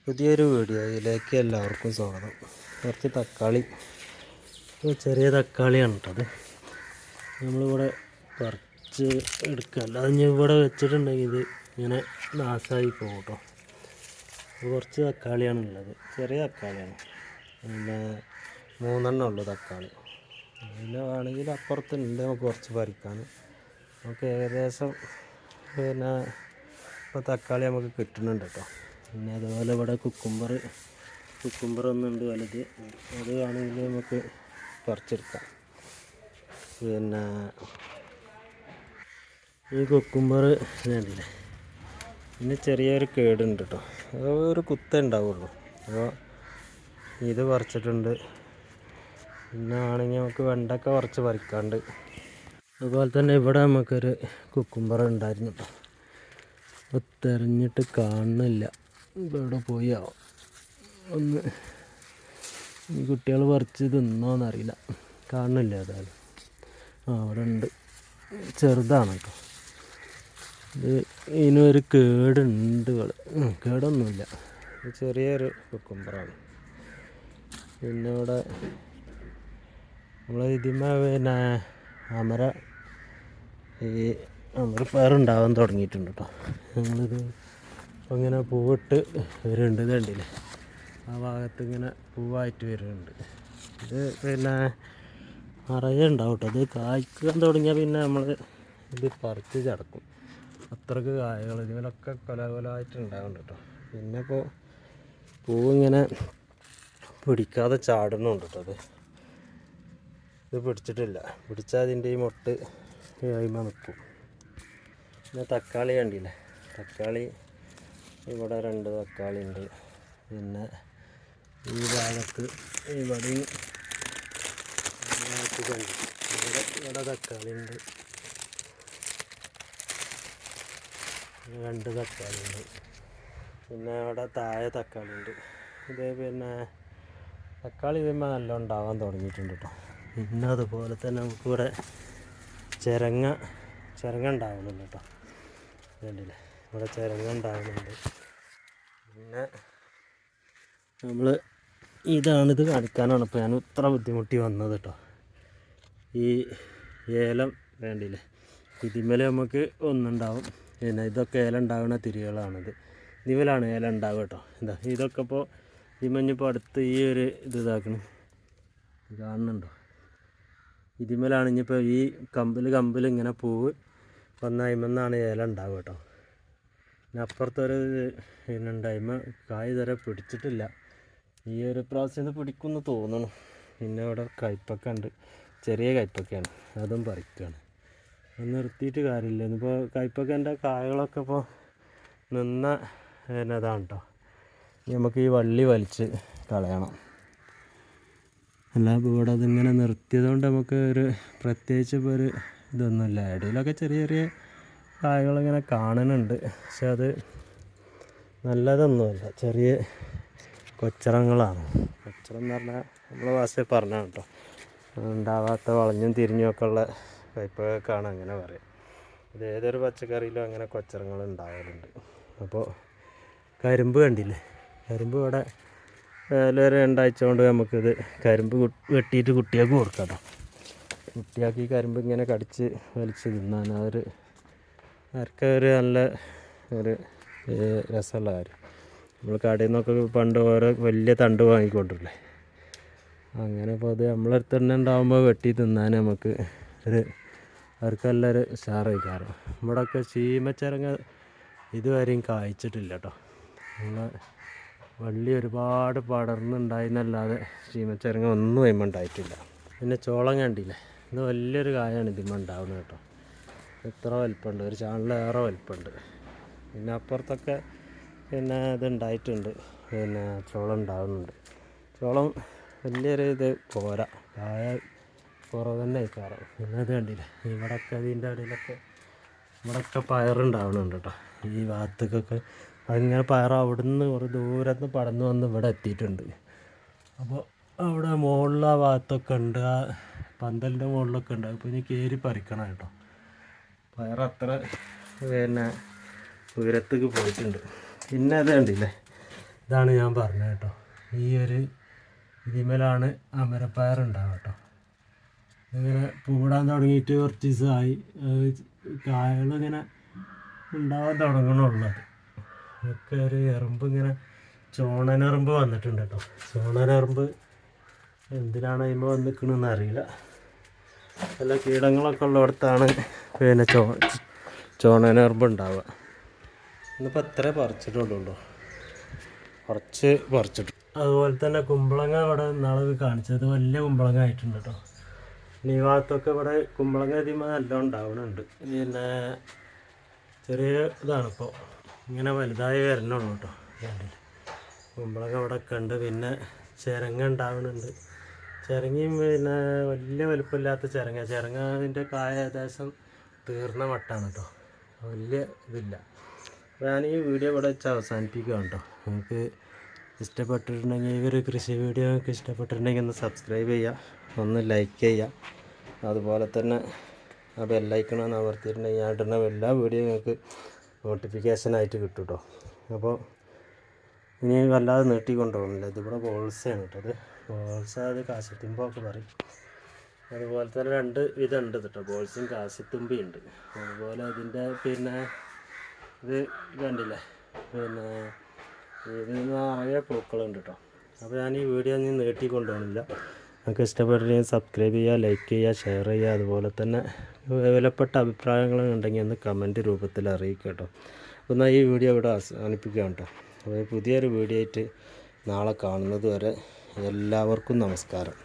പുതിയൊരു വീഡിയോയിലേക്ക് എല്ലാവർക്കും സ്വാഗതം. കുറച്ച് തക്കാളി, ചെറിയ തക്കാളിയാണ് കേട്ടത്. നമ്മളിവിടെ പറിച്ച് എടുക്കുക, അല്ലാതെ ഇനി ഇവിടെ വെച്ചിട്ടുണ്ടെങ്കിൽ ഇത് ഇങ്ങനെ നാശമായി പോകും കേട്ടോ. കുറച്ച് തക്കാളിയാണുള്ളത്, ചെറിയ തക്കാളിയാണ്. പിന്നെ 3 ഉള്ളു തക്കാളി. പിന്നെ വേണമെങ്കിൽ അപ്പുറത്തുണ്ട് നമുക്ക് കുറച്ച് പറിക്കാൻ. നമുക്ക് ഏകദേശം ഇപ്പോൾ തക്കാളി നമുക്ക് കിട്ടുന്നുണ്ട് കേട്ടോ. പിന്നെ അതുപോലെ ഇവിടെ കുക്കുംബർ ഒന്നുണ്ട് വലുത്, അത് വേണമെങ്കിൽ നമുക്ക് പറിച്ചെടുക്കാം. പിന്നെ ഈ കുക്കുംബർ കണ്ടില്ലേ, പിന്നെ ചെറിയൊരു കേടുണ്ട് കേട്ടോ, ഒരു കുത്തേ ഉണ്ടാവുള്ളൂ. അപ്പോൾ ഇത് പറിച്ചിട്ടുണ്ട്. പിന്നെ ആണെങ്കിൽ നമുക്ക് വെണ്ടക്ക കുറച്ച് പറിക്കാണ്ട്. അതുപോലെ തന്നെ ഇവിടെ നമുക്കൊരു കുക്കുംബർ ഉണ്ടായിരുന്നു കേട്ടോ. അപ്പോൾ തിരഞ്ഞിട്ട് കാണുന്നില്ല, ഇപ്പോൾ ഇവിടെ പോയി ആവും. ഒന്ന് ഈ കുട്ടികൾ പറിച്ച് തിന്നോന്നറിയില്ല, കാണുന്നില്ല ഏതായാലും. അവിടെ ഉണ്ട്, ചെറുതാണ് കേട്ടോ. ഇത് ഇതിനൊരു കേടുണ്ട്, കേടൊന്നുമില്ല, ചെറിയൊരു കുക്കുംബറാണ്. പിന്നെ ഇവിടെ നമ്മൾ പിന്നെ അമരപ്പയറുണ്ടാവാൻ തുടങ്ങിയിട്ടുണ്ട് കേട്ടോ. ഞങ്ങളിത് ഇങ്ങനെ പൂവിട്ട് വരുന്നുണ്ട്, ഇത് കണ്ടില്ലേ, ആ ഭാഗത്ത് ഇങ്ങനെ പൂവായിട്ട് വരുന്നുണ്ട്. ഇത് പിന്നെ നിറയെ ഉണ്ടാവും കേട്ടോ. അത് കായ്ക്കാൻ തുടങ്ങിയാൽ പിന്നെ നമ്മൾ ഇത് പറിച്ച് ചടക്കും, അത്രക്ക് കായകൾ ഇതിലൊക്കെ കൊലായിട്ട് ഉണ്ടാവുന്നുണ്ട് കേട്ടോ. പിന്നെ ഇപ്പോൾ പൂവിങ്ങനെ പിടിക്കാതെ ചാടുന്നുണ്ട് കേട്ടോ. ഇത് പിടിച്ചിട്ടില്ല, പിടിച്ചാൽ അതിൻ്റെ ഈ മൊട്ട് കഴിയുമ്പോൾ നിൽക്കും. പിന്നെ തക്കാളി കണ്ടില്ലേ, തക്കാളി ഇവിടെ 2 തക്കാളി ഉണ്ട്. പിന്നെ ഈ ഭാഗത്ത് ഇവിടെ തക്കാളി ഉണ്ട്, 2 തക്കാളി ഉണ്ട്. പിന്നെ അവിടെ താഴെ തക്കാളി ഉണ്ട്. ഇത് പിന്നെ തക്കാളി വരുമ്പോൾ നല്ല ഉണ്ടാവാൻ തുടങ്ങിയിട്ടുണ്ട് കേട്ടോ. പിന്നെ അതുപോലെ തന്നെ നമുക്കിവിടെ ചിരങ്ങ ഉണ്ടാവുന്നുണ്ട് കേട്ടോ. കണ്ടില്ലേ, ഇവിടെ ചിരങ്ങ ഉണ്ടാവുന്നുണ്ട്. പിന്നെ ഇതാണിത് കാണിക്കാനാണ് ഇപ്പോൾ ഞാൻ ഇത്ര ബുദ്ധിമുട്ടി വന്നത് കേട്ടോ. ഈ ഏലം വേണ്ടില്ലേ, ഇതിന്മേൽ നമുക്ക് ഒന്നുണ്ടാവും. പിന്നെ ഇതൊക്കെ ഏലം ഉണ്ടാവുന്ന തിരികളാണിത്, ഇതിമേലാണ് ഏലം ഉണ്ടാവുക കേട്ടോ. എന്താ ഇതൊക്കെ ഇപ്പോൾ ഇതിമഞ്ഞിപ്പോൾ അടുത്ത് ഈ ഒരു ഇതാക്കണം, കാണുന്നുണ്ടോ? ഇതിമേലാണ് ഇനിയിപ്പോൾ ഈ കമ്പിൽ ഇങ്ങനെ പൂവ് വന്നതിമെന്നാണ് ഏലം ഉണ്ടാവുക കേട്ടോ. പിന്നെ അപ്പുറത്തൊരു ഉണ്ടായ്മ കായ് ഇതുവരെ പിടിച്ചിട്ടില്ല, ഈ ഒരു പ്രാവശ്യം ഇത് പിടിക്കുമെന്ന് തോന്നുന്നു. പിന്നെ ഇവിടെ കയ്പക്ക ഉണ്ട്, ചെറിയ കയ്പക്കയാണ്, അതും പറിക്കുകയാണ്. അത് നിർത്തിയിട്ട് കാര്യമില്ല. ഇന്നിപ്പോൾ കയ്പക്കൻ്റെ കായകളൊക്കെ ഇപ്പോൾ നിന്ന ഇതാണ് കേട്ടോ. നമുക്ക് ഈ വള്ളി വലിച്ച് കളയണം. അല്ല ഇവിടെ അതിങ്ങനെ നിർത്തിയത് കൊണ്ട് നമുക്ക് ഒരു പ്രത്യേകിച്ച് ഇപ്പോൾ ഒരു ഇതൊന്നുമില്ല. ഇടയിലൊക്കെ ചെറിയ കായകളിങ്ങനെ കാണുന്നുണ്ട്, പക്ഷെ അത് നല്ലതൊന്നുമല്ല, ചെറിയ കൊച്ചറങ്ങളാണ്. കൊച്ചറം എന്ന് പറഞ്ഞാൽ നമ്മളെ ഭാഷയിൽ പറഞ്ഞാണ് കേട്ടോ, ഉണ്ടാവാത്ത വളഞ്ഞും തിരിഞ്ഞുമൊക്കെ ഉള്ള കയ്പൊക്കെയാണ് അങ്ങനെ പറയാം. ഇത് ഏതൊരു പച്ചക്കറിയിലും അങ്ങനെ കൊച്ചറങ്ങൾ ഉണ്ടാവാറുണ്ട്. അപ്പോൾ കരിമ്പ് കണ്ടില്ലേ, കരിമ്പ് ഇവിടെ ഒരു 2 ആഴ്ച കൊണ്ട് നമുക്കിത് കരിമ്പ് വെട്ടിയിട്ട് കുട്ടികൾക്ക് കൊടുക്കാം കേട്ടോ. കുട്ടികൾക്ക് ഈ കരിമ്പ് ഇങ്ങനെ കടിച്ച് വലിച്ച് തിന്നാൻ അവർക്കൊരു നല്ല ഒരു രസമുള്ള കാര്യം. നമ്മൾ കടയിൽ നിന്നൊക്കെ പണ്ട് ഓരോ വലിയ തണ്ട് വാങ്ങിക്കൊണ്ടില്ലേ, അങ്ങനെ ഇപ്പോൾ അത് നമ്മളടുത്ത് തന്നെ ഉണ്ടാകുമ്പോൾ വെട്ടി തിന്നാൻ നമുക്ക് അവർക്ക് നല്ലൊരു ഉഷാറായിക്കാരം. ഇവിടെയൊക്കെ ചീമച്ചിറങ്ങ ഇതുവരെയും കായ്ച്ചിട്ടില്ല കേട്ടോ. നമ്മൾ വള്ളി ഒരുപാട് പടർന്നുണ്ടായിരുന്നല്ലാതെ ചീമച്ചിറങ്ങ ഒന്നും അതിന്മേൽ ഉണ്ടായിട്ടില്ല. പിന്നെ ചോളം കണ്ടില്ലേ, ഇത് വലിയൊരു കായാണ് ഇതിന്മേൽ ഉണ്ടാവുന്നത് കേട്ടോ. ഇത്ര വലിപ്പമുണ്ട്, ഒരു ചാണലേറെ വലിപ്പമുണ്ട്. പിന്നെ അപ്പുറത്തൊക്കെ പിന്നെ ഇതുണ്ടായിട്ടുണ്ട്, പിന്നെ ചോളം ഉണ്ടാകുന്നുണ്ട്. ചോളം വലിയൊരു ഇത് പോരാ, കായ കുറവ് തന്നെ ആയിക്കാറ്. പിന്നെ ഇത് കണ്ടില്ലേ, ഇവിടെയൊക്കെ അതിൻ്റെ ഇവിടെയൊക്കെ പയറുണ്ടാവുന്നുണ്ട് കേട്ടോ. ഈ ഭാഗത്തേക്കൊക്കെ അതിങ്ങനെ പയർ അവിടുന്ന് കുറേ ദൂരത്ത് പടർന്ന് വന്ന് ഇവിടെ എത്തിയിട്ടുണ്ട്. അപ്പോൾ അവിടെ മുകളിൽ ആ ഭാഗത്തൊക്കെ ഉണ്ട്, ആ പന്തലിൻ്റെ മുകളിലൊക്കെ ഉണ്ട്. അപ്പോൾ ഇനി കയറി പറിക്കണം കേട്ടോ. പയറത്ര പിന്നെ ഉയരത്തേക്ക് പോയിട്ടുണ്ട്. പിന്നെ അത് കണ്ടില്ലേ, ഇതാണ് ഞാൻ പറഞ്ഞത് കേട്ടോ. ഈ ഒരു ഇതിന്മേലാണ് അമരപ്പയർ ഉണ്ടാവുക കേട്ടോ. ഇങ്ങനെ പൂവിടാൻ തുടങ്ങിയിട്ട് കുറച്ച് ദിവസമായി, കായകളിങ്ങനെ ഉണ്ടാവാൻ തുടങ്ങണുള്ളത്. ഒക്കെ ഒരു എറുമ്പ് ഇങ്ങനെ ചോണനെറുമ്പ് വന്നിട്ടുണ്ട് കേട്ടോ. ചോണനെറുമ്പ് എന്തിനാണ് അതിന്മേൽ വന്ന് നിൽക്കണമെന്ന് അറിയില്ല. നല്ല കീടങ്ങളൊക്കെ ഉള്ളിടത്താണ് പിന്നെ ചോണനെറുമ്പ് ഉണ്ടാവുക. ഇന്നിപ്പോൾ എത്ര പറിച്ചിട്ടുള്ളൂ, കുറച്ച് പറിച്ചിട്ടു. അതുപോലെ തന്നെ കുമ്പളങ്ങ ഇവിടെ നാളെ കാണിച്ചത് വലിയ കുമ്പളങ്ങ ആയിട്ടുണ്ട് കേട്ടോ. ഈ ഭാഗത്തൊക്കെ ഇവിടെ കുമ്പളങ്ങ ഇതിന്മേൽ നല്ലോണം ഉണ്ടാവുന്നുണ്ട്. പിന്നെ ചെറിയ ഇതാണിപ്പോൾ, ഇങ്ങനെ വലുതായി വരണുള്ളൂ കേട്ടോ. കുമ്പളങ്ങ ഇവിടെ ഒക്കെ ഉണ്ട്. പിന്നെ ചിരങ്ങ ഉണ്ടാവുന്നുണ്ട്. ചിരങ്ങയും പിന്നെ വലിയ വലുപ്പമില്ലാത്ത ചിരങ്ങ അതിൻ്റെ കായ ഏകദേശം തീർന്ന മട്ടാണ് കേട്ടോ. വലിയ ഇതില്ല. അപ്പോൾ ഞാൻ ഈ വീഡിയോ ഇവിടെ വെച്ച് അവസാനിപ്പിക്കുകയാണ് കേട്ടോ. നിങ്ങൾക്ക് ഇഷ്ടപ്പെട്ടിട്ടുണ്ടെങ്കിൽ ഈ ഒരു കൃഷി വീഡിയോ നിങ്ങൾക്ക് ഇഷ്ടപ്പെട്ടിട്ടുണ്ടെങ്കിൽ ഒന്ന് സബ്സ്ക്രൈബ് ചെയ്യുക, ഒന്ന് ലൈക്ക് ചെയ്യുക. അതുപോലെ തന്നെ ആ ബെല്ലൈക്കൺ ഒന്ന് അമർത്തിയിട്ടുണ്ടെങ്കിൽ ഞാൻ ഇടുന്ന എല്ലാ വീഡിയോ നിങ്ങൾക്ക് നോട്ടിഫിക്കേഷനായിട്ട് കിട്ടും കേട്ടോ. അപ്പോൾ ഇനി വല്ലാതെ നീട്ടിക്കൊണ്ടുപോകുന്നില്ല. ഇതിവിടെ ബോൾസയാണ് കേട്ടോ. അത് ബോൾസ, അത് കാശിത്തുമ്പൊക്കെ പറയും. അതുപോലെ തന്നെ 2 വിധമുണ്ട് കേട്ടോ, ബോൾസും കാശിത്തുമ്പി ഉണ്ട്. അതുപോലെ ഇതിൻ്റെ പിന്നെ ഇത് കണ്ടില്ലേ, പിന്നെ ഇതിൽ നിറയെ പൂക്കളുണ്ട് കേട്ടോ. അപ്പോൾ ഞാൻ ഈ വീഡിയോ നീ നീട്ടിക്കൊണ്ടുപോകുന്നില്ല. നിങ്ങൾക്ക് ഇഷ്ടപ്പെട്ടില്ലെങ്കിൽ സബ്സ്ക്രൈബ് ചെയ്യുക, ലൈക്ക് ചെയ്യുക, ഷെയർ ചെയ്യുക. അതുപോലെ തന്നെ വിലപ്പെട്ട അഭിപ്രായങ്ങളുണ്ടെങ്കിൽ ഒന്ന് കമൻറ്റ് രൂപത്തിൽ അറിയിക്കുക കേട്ടോ. അപ്പോൾ എന്നാൽ ഈ വീഡിയോ ഇവിടെ അവസാനിപ്പിക്കുകയാണ് കേട്ടോ. അപ്പോൾ പുതിയൊരു വീഡിയോ ആയിട്ട് നാളെ കാണുന്നത് വരെ എല്ലാവർക്കും നമസ്കാരം.